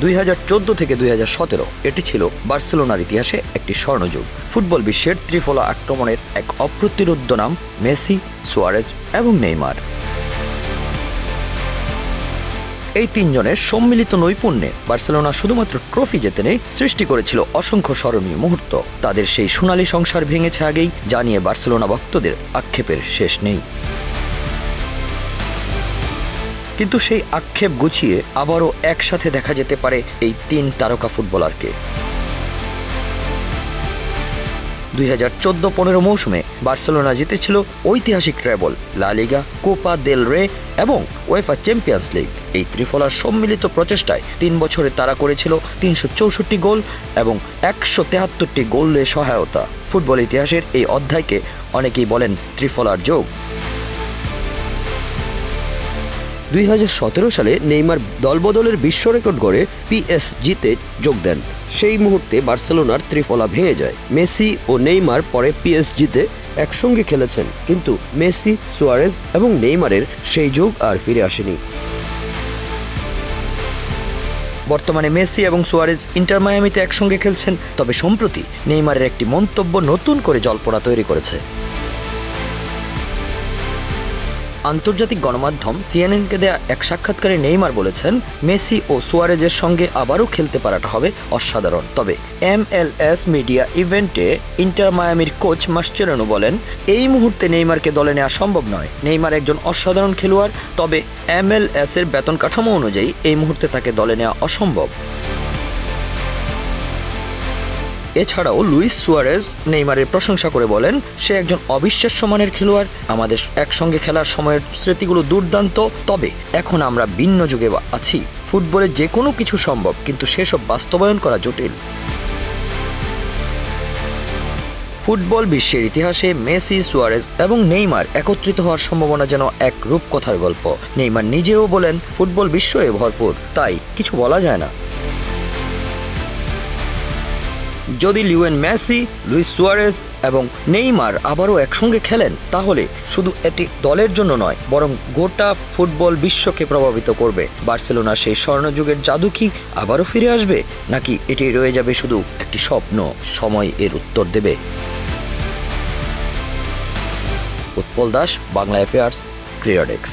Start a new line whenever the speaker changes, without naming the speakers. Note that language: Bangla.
2014 থেকে 2017 এটি ছিল বার্সেলোনার ইতিহাসে একটি স্বর্ণযুগ। ফুটবল বিশ্বের ত্রিফলা আক্রমণের এক অপ্রতিরোধ্য নাম মেসি, সুয়ারেজ এবং নেইমার। এই তিনজনের সম্মিলিত নৈপুণ্যে বার্সেলোনা শুধুমাত্র ট্রফি জেতে নেই, সৃষ্টি করেছিল অসংখ্য স্মরণীয় মুহূর্ত। তাদের সেই সোনালী সংসার ভেঙেছে আগেই, জানিয়ে বার্সেলোনা ভক্তদের আক্ষেপের শেষ নেই। কিন্তু সেই আক্ষেপ গুছিয়ে আবারও একসাথে দেখা যেতে পারে এই তিন তারকা ফুটবলারকে। 2014-15 মৌসুমে বার্সেলোনা জিতেছিল ঐতিহাসিক ট্রেবল, লা লিগা, কোপা দেল রে এবং উয়েফা চ্যাম্পিয়ন্স লিগ। এই ত্রিফলার সম্মিলিত প্রচেষ্টায় 3 বছরে তারা করেছিল 364 গোল এবং 173টি গোলের সহায়তা। ফুটবল ইতিহাসের এই অধ্যায়কে অনেকেই বলেন ত্রিফলার যোগ। 2017 সালে নেইমার দলবদলের বিশ্ব রেকর্ড গড়ে পিএসজিতে যোগ দেন। সেই মুহূর্তে বার্সেলোনার ত্রিফলা ভেঙে যায়। মেসি ও নেইমার পরে পিএসজিতে একসঙ্গে খেলেছেন, কিন্তু মেসি, সুয়ারেজ এবং নেইমারের সেই যোগ আর ফিরে আসেনি। বর্তমানে মেসি এবং সুয়ারেজ ইন্টার মায়ামিতে একসঙ্গে খেলছেন, তবে সম্প্রতি নেইমারের একটি মন্তব্য নতুন করে জল্পনা তৈরি করেছে। আন্তর্জাতিক গণমাধ্যম সিএনএনকে দেয়া এক সাক্ষাৎকারে নেইমার বলেছেন, মেসি ও সুয়ারেজের সঙ্গে আবারও খেলতে পারাটা হবে অসাধারণ। তবে MLS মিডিয়া ইভেন্টে ইন্টার মায়ামির কোচ মাসচেরানো বলেন, এই মুহূর্তে নেইমারকে দলে নেওয়া সম্ভব নয়। নেইমার একজন অসাধারণ খেলোয়াড়, তবে MLS এর বেতন কাঠামো অনুযায়ী এই মুহূর্তে তাকে দলে নেওয়া অসম্ভব। এছাড়াও লুইস সুয়ারেজ নেইমারের প্রশংসা করে বলেন, সে একজন অবিশ্বাস্য মানের খেলোয়াড়। আমাদের একসঙ্গে খেলার সময়ের স্মৃতিগুলো দুর্দান্ত, তবে এখন আমরা ভিন্ন যুগে আছি। ফুটবলে যে কোনো কিছু সম্ভব, কিন্তু সেসব বাস্তবায়ন করা জটিল। ফুটবল বিশ্বের ইতিহাসে মেসি, সুয়ারেজ এবং নেইমার একত্রিত হওয়ার সম্ভাবনা যেন এক রূপকথার গল্প। নেইমার নিজেও বলেন, ফুটবল বিশ্বয়ে ভরপুর, তাই কিছু বলা যায় না। যদি লিওনেল মেসি, লুইস সুয়ারেজ এবং নেইমার আবারও একসঙ্গে খেলেন, তাহলে শুধু এটি দলের জন্য নয়, বরং গোটা ফুটবল বিশ্বকে প্রভাবিত করবে। বার্সেলোনার সেই স্বর্ণযুগের জাদু কি আবারও ফিরে আসবে, নাকি এটি রয়ে যাবে শুধু একটি স্বপ্ন? সময় এর উত্তর দেবে। উৎপল দাস, বাংলা অ্যাফেয়ার্স, ক্রীড়া ডেস্ক।